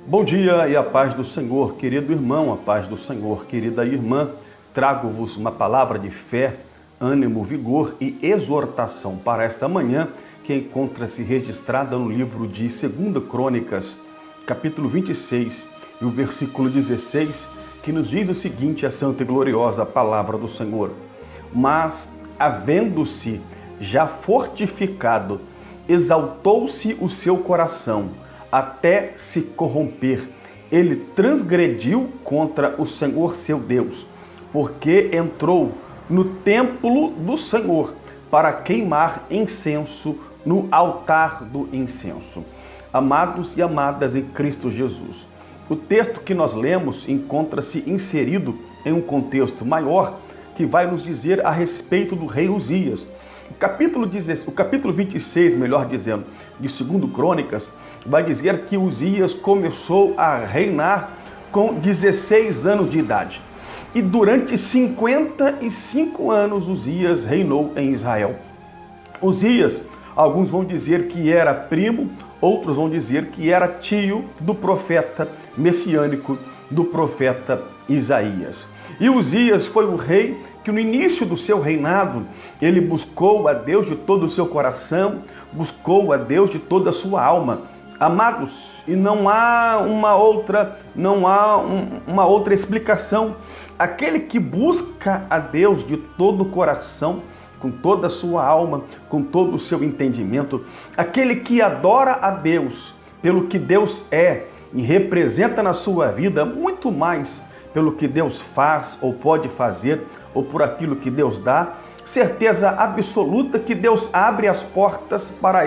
Bom dia e a paz do Senhor, querido irmão, a paz do Senhor, querida irmã. Trago-vos uma palavra de fé, ânimo, vigor e exortação para esta manhã, que encontra-se registrada no livro de 2 Crônicas, capítulo 26, e o versículo 16, que nos diz o seguinte, a santa e gloriosa palavra do Senhor. Mas, havendo-se já fortificado, exaltou-se o seu coração, até se corromper. Ele transgrediu contra o Senhor seu Deus, porque entrou no templo do Senhor para queimar incenso no altar do incenso. Amados e amadas em Cristo Jesus, o texto que nós lemos encontra-se inserido em um contexto maior que vai nos dizer a respeito do rei Uzias. O capítulo 26, melhor dizendo, de 2 Crônicas, vai dizer que Uzias começou a reinar com 16 anos de idade. E durante 55 anos Uzias reinou em Israel. Uzias, alguns vão dizer que era primo, outros vão dizer que era tio do profeta messiânico, do profeta Isaías. E Uzias foi o rei que no início do seu reinado, ele buscou a Deus de todo o seu coração, buscou a Deus de toda a sua alma. Amados, e não há uma outra explicação. Aquele que busca a Deus de todo o coração, com toda a sua alma, com todo o seu entendimento, aquele que adora a Deus pelo que Deus é e representa na sua vida, muito mais pelo que Deus faz ou pode fazer, ou por aquilo que Deus dá, certeza absoluta que Deus abre as portas para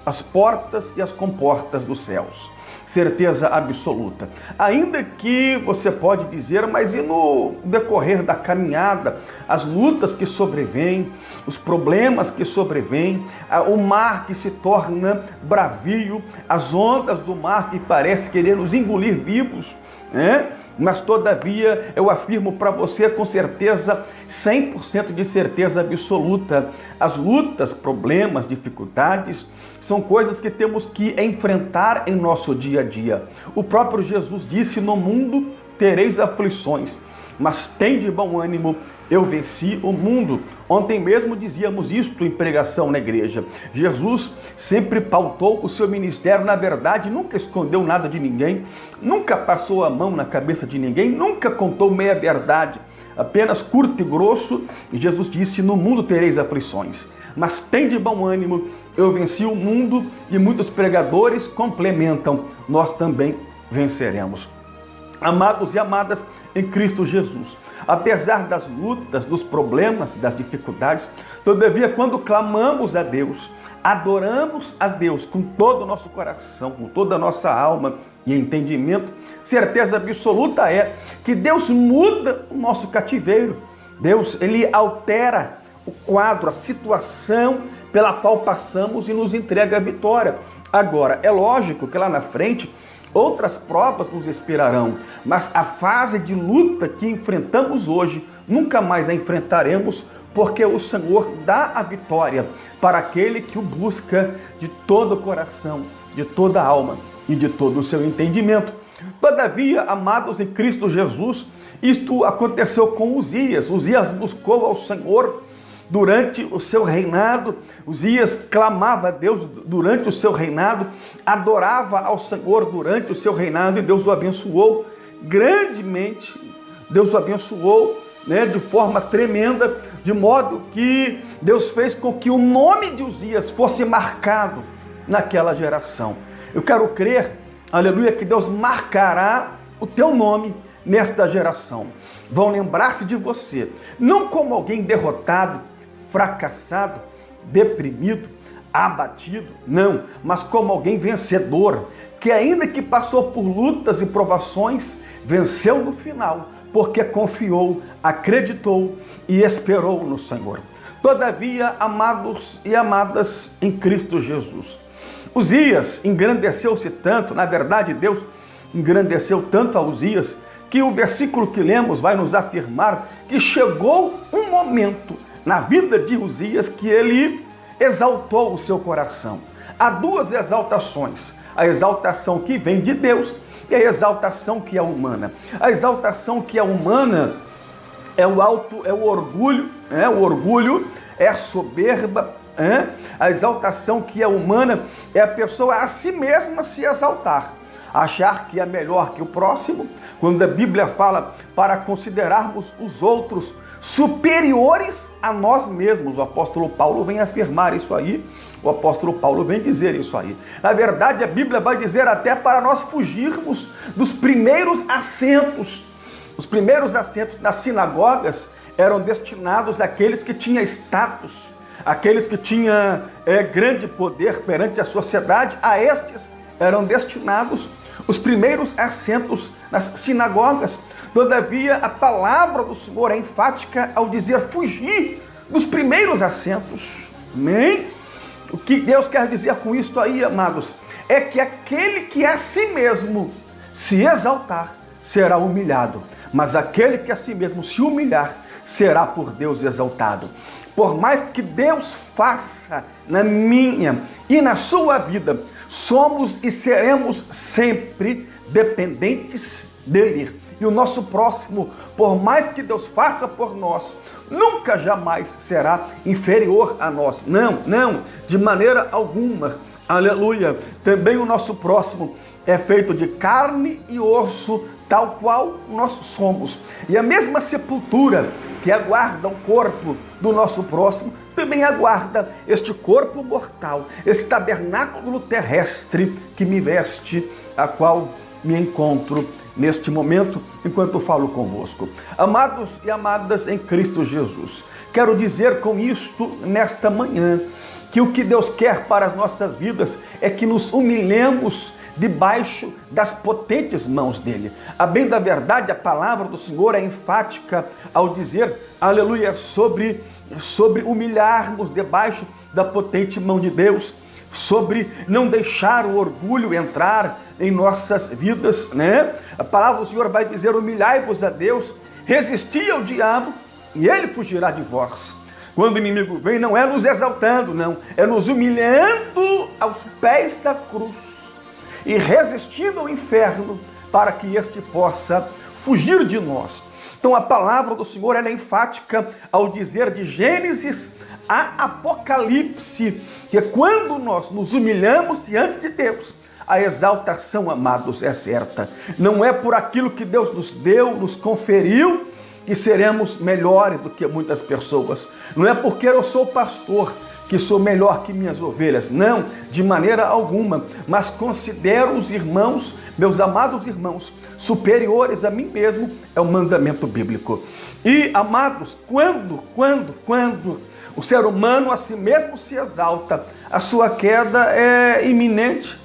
as portas e as comportas dos céus. Certeza absoluta. Ainda que você pode dizer, mas e no decorrer da caminhada, as lutas que sobrevêm, os problemas que sobrevêm, o mar que se torna bravio, as ondas do mar que parece querer nos engolir vivos, né? Mas todavia eu afirmo para você com certeza, 100% de certeza absoluta, as lutas, problemas, dificuldades, são coisas que temos que enfrentar em nosso dia a dia. O próprio Jesus disse, no mundo tereis aflições, mas tende bom ânimo, eu venci o mundo. Ontem mesmo dizíamos isto em pregação na igreja. Jesus sempre pautou o seu ministério, na verdade, nunca escondeu nada de ninguém, nunca passou a mão na cabeça de ninguém, nunca contou meia verdade, apenas curto e grosso. E Jesus disse, no mundo tereis aflições, mas tende bom ânimo, eu venci o mundo. E muitos pregadores complementam, nós também venceremos. Amados e amadas em Cristo Jesus, apesar das lutas, dos problemas, das dificuldades, todavia quando clamamos a Deus, adoramos a Deus com todo o nosso coração, com toda a nossa alma e entendimento, certeza absoluta é que Deus muda o nosso cativeiro. Deus, ele altera o quadro, a situação pela qual passamos e nos entrega a vitória. Agora, é lógico que lá na frente outras provas nos esperarão, mas a fase de luta que enfrentamos hoje, nunca mais a enfrentaremos, porque o Senhor dá a vitória para aquele que o busca de todo o coração, de toda a alma e de todo o seu entendimento. Todavia, amados em Cristo Jesus, isto aconteceu com Uzias. Uzias buscou ao Senhor durante o seu reinado. Uzias clamava a Deus durante o seu reinado, adorava ao Senhor durante o seu reinado, e Deus o abençoou grandemente. Deus o abençoou, de forma tremenda, de modo que Deus fez com que o nome de Uzias fosse marcado naquela geração. Eu quero crer, aleluia, que Deus marcará o teu nome nesta geração. Vão lembrar-se de você, não como alguém derrotado, fracassado, deprimido, abatido, não, mas como alguém vencedor, que ainda que passou por lutas e provações, venceu no final, porque confiou, acreditou e esperou no Senhor. Todavia, amados e amadas em Cristo Jesus, Uzias engrandeceu-se tanto, na verdade Deus engrandeceu tanto a Uzias, que o versículo que lemos vai nos afirmar que chegou um momento na vida de Uzias que ele exaltou o seu coração. Há duas exaltações. a exaltação que vem de Deus e a exaltação que é humana. A exaltação que é humana é o orgulho, o orgulho é a soberba. A exaltação que é humana é a pessoa a si mesma se exaltar, achar que é melhor que o próximo, quando a Bíblia fala para considerarmos os outros superiores a nós mesmos. O apóstolo Paulo vem afirmar isso aí, o apóstolo Paulo vem dizer isso aí. Na verdade, a Bíblia vai dizer até para nós fugirmos dos primeiros assentos. Os primeiros assentos nas sinagogas eram destinados àqueles que tinham status, aqueles que tinham grande poder perante a sociedade. A estes eram destinados os primeiros assentos nas sinagogas. Todavia, a palavra do Senhor é enfática ao dizer fugir dos primeiros assentos. Amém? O que Deus quer dizer com isso aí, amados, é que aquele que a si mesmo se exaltar será humilhado, mas aquele que a si mesmo se humilhar será por Deus exaltado. Por mais que Deus faça na minha e na sua vida, somos e seremos sempre dependentes dele. E o nosso próximo, por mais que Deus faça por nós, nunca jamais será inferior a nós. Não, de maneira alguma. Aleluia. Também o nosso próximo é feito de carne e osso, tal qual nós somos. E a mesma sepultura que aguarda o corpo do nosso próximo, também aguarda este corpo mortal, este tabernáculo terrestre que me veste, a qual me encontro neste momento, enquanto falo convosco. Amados e amadas em Cristo Jesus, quero dizer com isto, nesta manhã, que o que Deus quer para as nossas vidas é que nos humilhemos debaixo das potentes mãos dele. A bem da verdade, a palavra do Senhor é enfática ao dizer, aleluia, sobre humilharmos debaixo da potente mão de Deus, sobre não deixar o orgulho entrar em nossas vidas, né? A palavra do Senhor vai dizer, humilhai-vos a Deus, resisti ao diabo e ele fugirá de vós. Quando o inimigo vem, não é nos exaltando, não, é nos humilhando aos pés da cruz e resistindo ao inferno para que este possa fugir de nós. Então a palavra do Senhor ela é enfática ao dizer de Gênesis a Apocalipse, que quando nós nos humilhamos diante de Deus, a exaltação, amados, é certa. Não é por aquilo que Deus nos deu, nos conferiu, que seremos melhores do que muitas pessoas. Não é porque eu sou pastor que sou melhor que minhas ovelhas. Não, de maneira alguma. Mas considero os irmãos, meus amados irmãos, superiores a mim mesmo, é o mandamento bíblico. E, amados, quando o ser humano a si mesmo se exalta, a sua queda é iminente.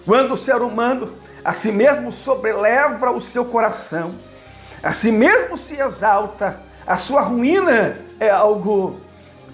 Quando o ser humano a si mesmo sobreleva o seu coração, a si mesmo se exalta, a sua ruína é algo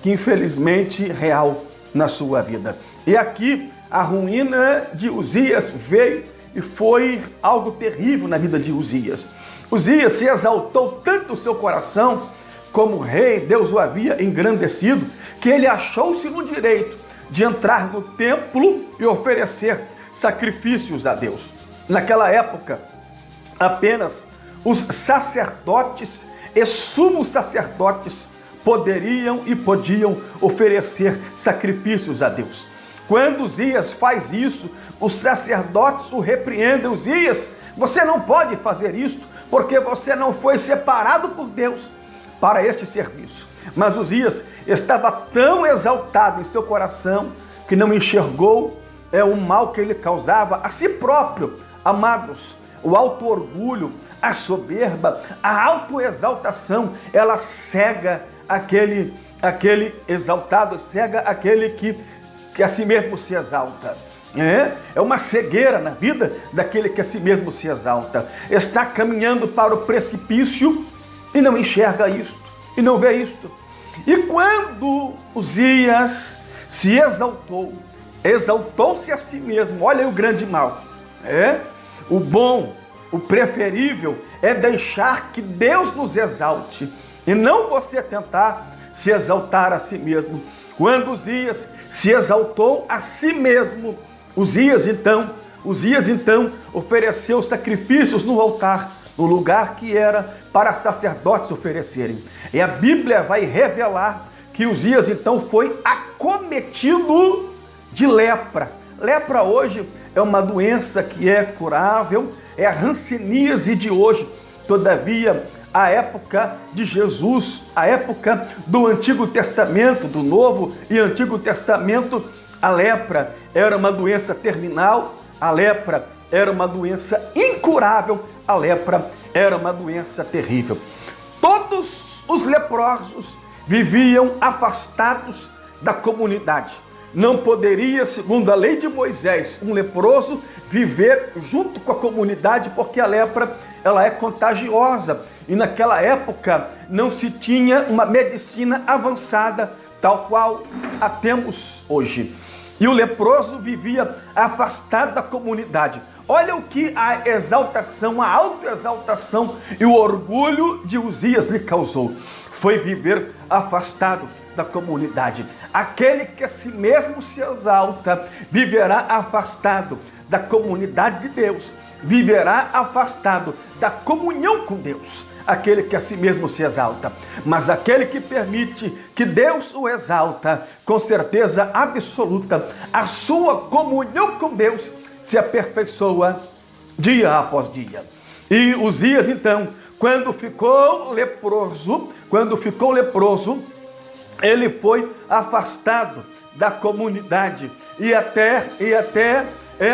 que infelizmente real na sua vida. E aqui a ruína de Uzias veio e foi algo terrível na vida de Uzias. Uzias se exaltou tanto o seu coração, como rei, Deus o havia engrandecido, que ele achou-se no direito de entrar no templo e oferecer sacrifícios a Deus. Naquela época, apenas os sacerdotes e sumos sacerdotes poderiam e podiam oferecer sacrifícios a Deus. Quando Uzias faz isso, os sacerdotes o repreendem. Uzias, você não pode fazer isto, porque você não foi separado por Deus para este serviço. Mas Uzias estava tão exaltado em seu coração que não enxergou o mal que ele causava a si próprio. Amados, o auto-orgulho, a soberba, a autoexaltação, ela cega aquele exaltado, cega aquele que a si mesmo se exalta. É uma cegueira na vida daquele que a si mesmo se exalta. Está caminhando para o precipício e não enxerga isto, e não vê isto. E quando Uzias se exaltou-se a si mesmo, olha aí o grande mal. O bom, o preferível é deixar que Deus nos exalte e não você tentar se exaltar a si mesmo. Quando Uzias se exaltou a si mesmo, Uzias então ofereceu sacrifícios no altar, no lugar que era para sacerdotes oferecerem. E a Bíblia vai revelar que Uzias então foi acometido de lepra. Lepra hoje é uma doença que é curável, é a hanseníase de hoje. Todavia, a época de Jesus, a época do Antigo Testamento, do Novo e Antigo Testamento, a lepra era uma doença terminal, a lepra era uma doença incurável, a lepra era uma doença terrível. Todos os leprosos viviam afastados da comunidade. Não poderia, segundo a lei de Moisés, um leproso viver junto com a comunidade, porque a lepra ela é contagiosa. E naquela época não se tinha uma medicina avançada, tal qual a temos hoje. E o leproso vivia afastado da comunidade. Olha o que a exaltação, a autoexaltação e o orgulho de Uzias lhe causou. Foi viver afastado da comunidade. Aquele que a si mesmo se exalta, viverá afastado da comunidade de Deus, viverá afastado da comunhão com Deus. Aquele que a si mesmo se exalta, mas aquele que permite que Deus o exalta, com certeza absoluta, a sua comunhão com Deus se aperfeiçoa dia após dia. E Uzias então, quando ficou leproso, ele foi afastado da comunidade e até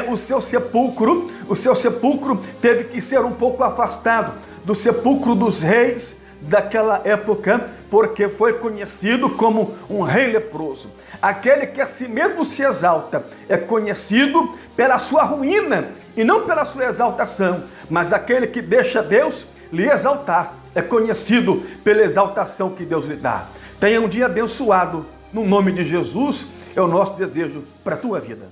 o seu sepulcro teve que ser um pouco afastado do sepulcro dos reis daquela época, porque foi conhecido como um rei leproso. Aquele que a si mesmo se exalta é conhecido pela sua ruína e não pela sua exaltação, mas aquele que deixa Deus lhe exaltar é conhecido pela exaltação que Deus lhe dá. Tenha um dia abençoado, no nome de Jesus, é o nosso desejo para a tua vida.